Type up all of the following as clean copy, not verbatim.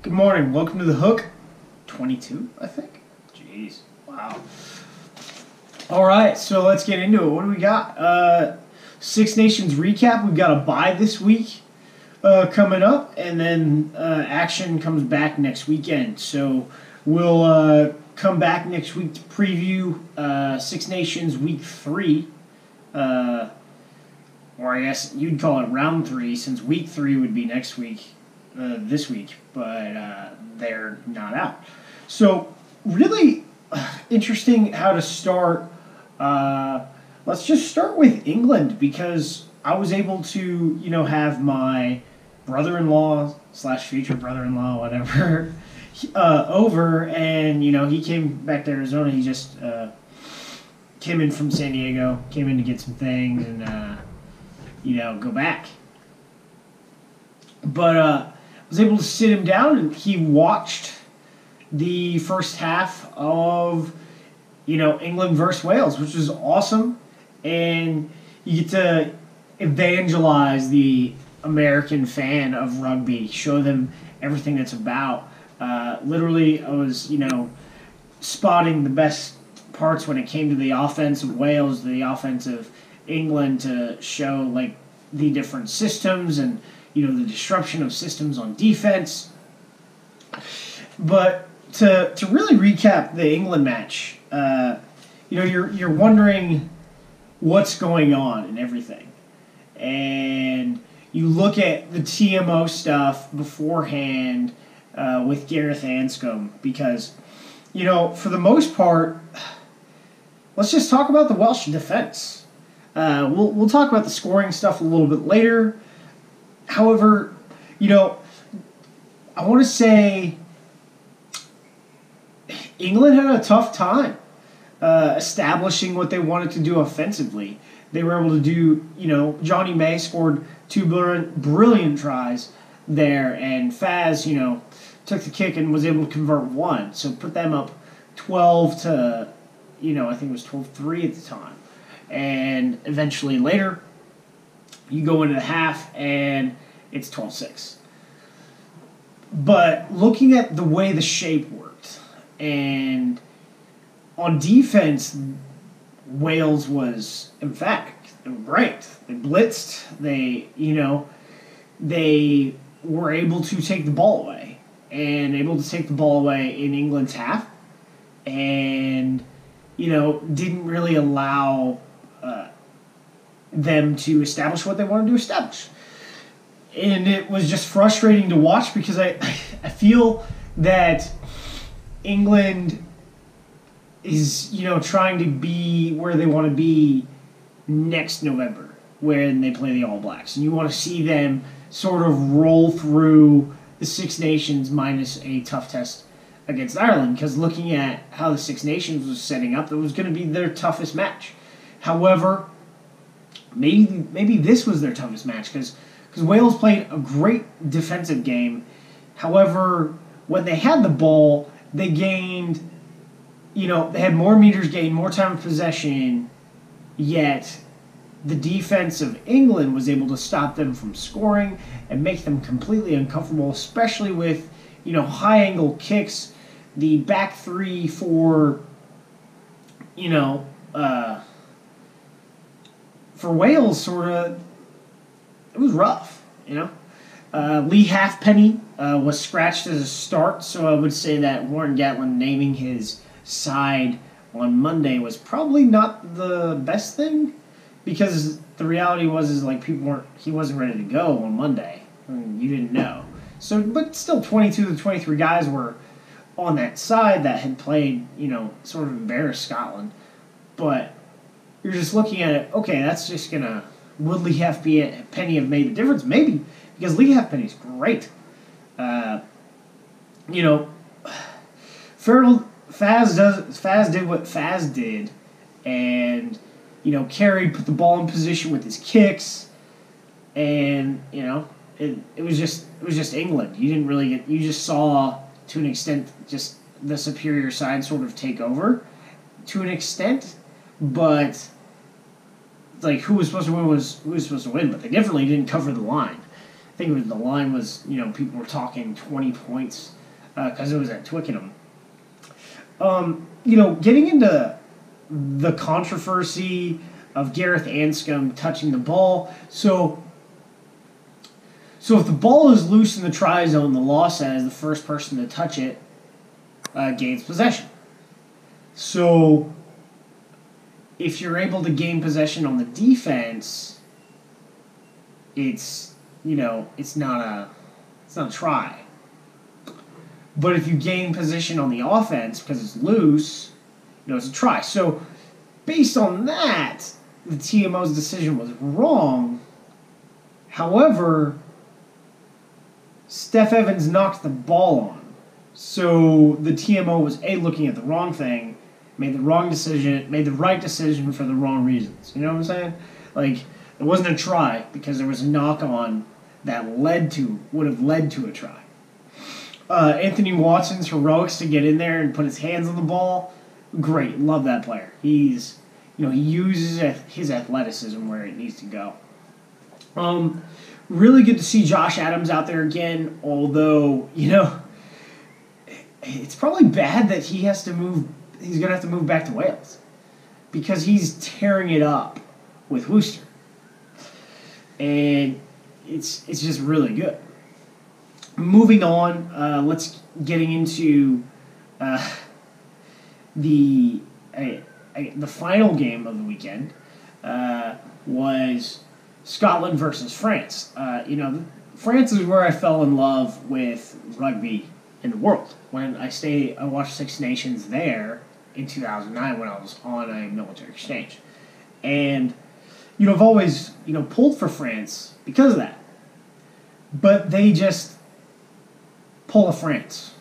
Good morning. Welcome to The Hook. 22, I think. Jeez. Wow. All right, so let's get into it. What do we got? Six Nations recap. We've got a bye this week coming up, and then action comes back next weekend. So we'll come back next week to preview Six Nations Week 3. Or I guess you'd call it Round 3, since Week 3 would be next week. This week, but they're not out. So really interesting how to start. Let's just start with England, because I was able to, have my brother-in-law / future brother-in-law, whatever, over, and, he came back to Arizona. He just came in from San Diego, came in to get some things and, go back. But, was able to sit him down, and he watched the first half of, England versus Wales, which was awesome. And you get to evangelize the American fan of rugby, show them everything it's about. Literally, I was, spotting the best parts when it came to the offense of Wales, the offense of England, to show, the different systems and, the disruption of systems on defense. But to really recap the England match, you're wondering what's going on and everything. And you look at the TMO stuff beforehand with Gareth Anscombe, because, for the most part, let's just talk about the Welsh defense. We'll talk about the scoring stuff a little bit later. However, I want to say England had a tough time establishing what they wanted to do offensively. They were able to do, Johnny May scored two brilliant tries there, and Faz, took the kick and was able to convert one. So put them up 12 to, I think it was 12-3 at the time. And eventually later, you go into the half, and it's 12-6. But looking at the way the shape worked, and on defense, Wales was emphatic. They were great. They blitzed. They were able to take the ball away, and able to take the ball away in England's half, and, didn't really allow them to establish what they wanted to establish. And it was just frustrating to watch, because I feel that England is, trying to be where they want to be next November when they play the All Blacks. And you want to see them sort of roll through the Six Nations minus a tough test against Ireland, because looking at how the Six Nations was setting up, it was going to be their toughest match. However, maybe this was their toughest match, because Wales played a great defensive game. However, when they had the ball, they gained, they had more meters gained, more time of possession, yet the defense of England was able to stop them from scoring and make them completely uncomfortable, especially with, high-angle kicks. The back three for Wales, sort of, it was rough, Lee Halfpenny was scratched as a start, so I would say that Warren Gatland naming his side on Monday was probably not the best thing, because the reality was he wasn't ready to go on Monday. I mean, you didn't know. So, but still, 22 to 23 guys were on that side that had played, sort of embarrassed Scotland. But you're just looking at it, okay, that's just going to... Would Lee Halfpenny have made the difference? Maybe, because Lee Halfpenny's great. Faz did what Faz did, and, carried, put the ball in position with his kicks, and, it was just England. You didn't really you just saw, to an extent, just the superior side sort of take over, to an extent, but... who was supposed to win was who was supposed to win, but they definitely didn't cover the line. think it was, the line was, people were talking 20 points because it was at Twickenham. Getting into the controversy of Gareth Anscombe touching the ball. So if the ball is loose in the try zone, the law says the first person to touch it gains possession. So if you're able to gain possession on the defense, it's not a try. But if you gain position on the offense because it's loose, it's a try. So based on that, the TMO's decision was wrong. However, Steph Evans knocked the ball on. So the TMO was looking at the wrong thing, made the wrong decision, made the right decision for the wrong reasons. You know what I'm saying? Like, it wasn't a try because there was a knock on that would have led to a try. Anthony Watson's heroics to get in there and put his hands on the ball, great. Love that player. He uses his athleticism where it needs to go. Really good to see Josh Adams out there again, although, it's probably bad that he's going to have to move back to Wales because he's tearing it up with Worcester. And it's just really good. Moving on, let's getting into the final game of the weekend was Scotland versus France. France is where I fell in love with rugby in the world. When I watched Six Nations there in 2009 when I was on a military exchange. And, I've always, pulled for France because of that. But they just pull a France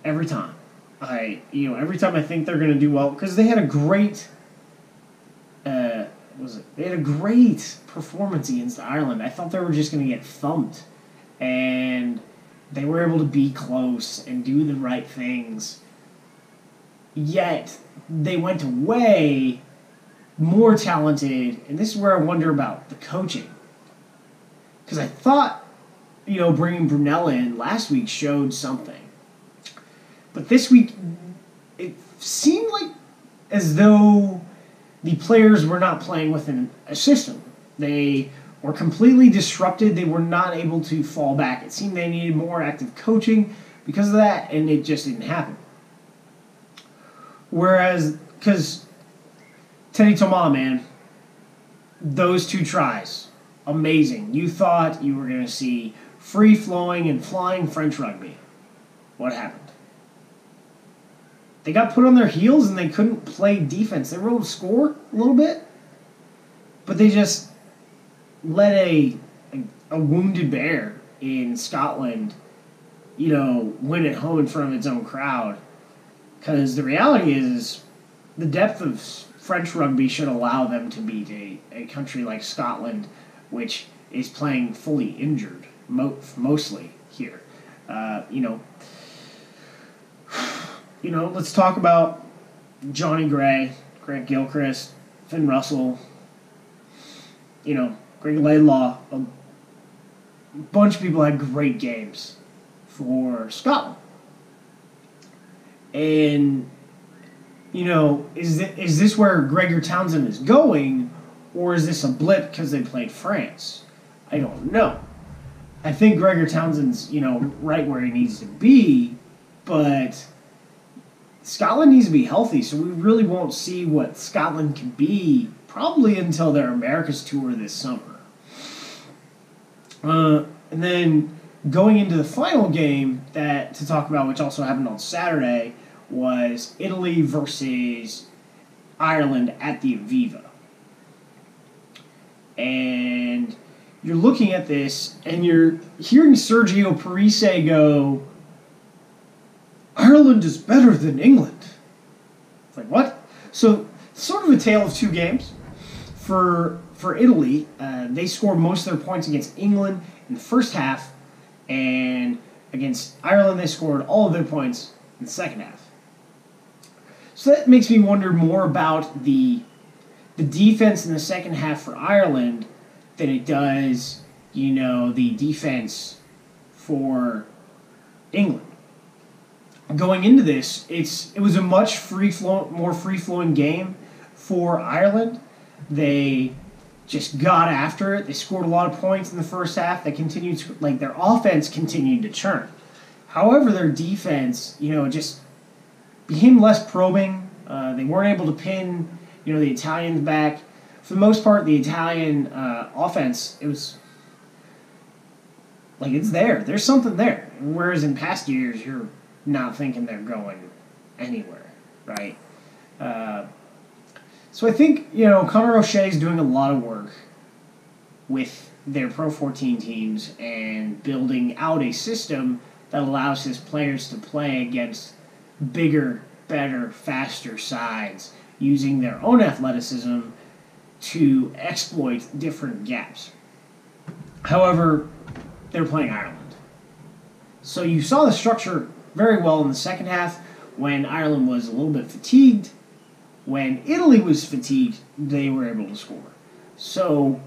every time. Every time I think they're going to do well, because they had a great, they had a great performance against Ireland. I thought they were just going to get thumped, and they were able to be close and do the right things. Yet they went away more talented, and this is where I wonder about the coaching, because I thought, bringing Brunella in last week showed something. But this week, it seemed like as though the players were not playing within a system. They were completely disrupted. They were not able to fall back. It seemed they needed more active coaching because of that, and it just didn't happen. Whereas, because Teddy Tomas, man, those 2 tries, amazing. You thought you were going to see free-flowing and flying French rugby. What happened? They got put on their heels and they couldn't play defense. They were able to score a little bit, but they just let a wounded bear in Scotland, win at home in front of its own crowd. Because the reality is the depth of French rugby should allow them to beat a country like Scotland, which is playing fully injured, mostly here. Let's talk about Johnny Gray, Greg Gilchrist, Finn Russell, Greg Laidlaw. A bunch of people had great games for Scotland. And, is this where Gregor Townsend is going, or is this a blip because they played France? I don't know. I think Gregor Townsend's, right where he needs to be, but Scotland needs to be healthy, so we really won't see what Scotland can be probably until their America's tour this summer. And then going into the final game to talk about, which also happened on Saturday, was Italy versus Ireland at the Aviva. And you're looking at this, and you're hearing Sergio Parise go, Ireland is better than England. It's like, what? So, sort of a tale of 2 games. For Italy, they scored most of their points against England in the first half, and against Ireland, they scored all of their points in the second half. So that makes me wonder more about the defense in the second half for Ireland than it does, the defense for England. Going into this, it was a much more free-flowing game for Ireland. They just got after it. They scored a lot of points in the first half. They continued their offense continued to churn. However, their defense, just became less probing. They weren't able to pin, the Italians back. For the most part, the Italian offense, it was it's there. There's something there. Whereas in past years, you're not thinking they're going anywhere, right? So I think, Conor O'Shea's doing a lot of work with their Pro 14 teams and building out a system that allows his players to play against bigger, better, faster sides using their own athleticism to exploit different gaps. However, they're playing Ireland. So you saw the structure very well in the second half when Ireland was a little bit fatigued. When Italy was fatigued, they were able to score. So,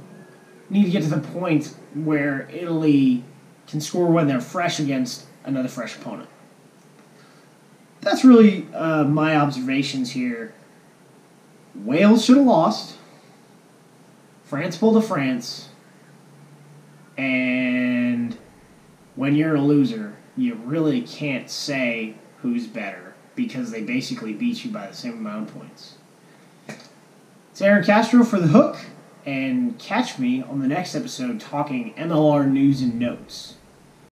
need to get to the point where Italy can score when they're fresh against another fresh opponent. That's really my observations here. Wales should have lost. France pulled a France. And when you're a loser, you really can't say who's better, because they basically beat you by the same amount of points. It's Aaron Castro for The Hook, and catch me on the next episode talking MLR news and notes.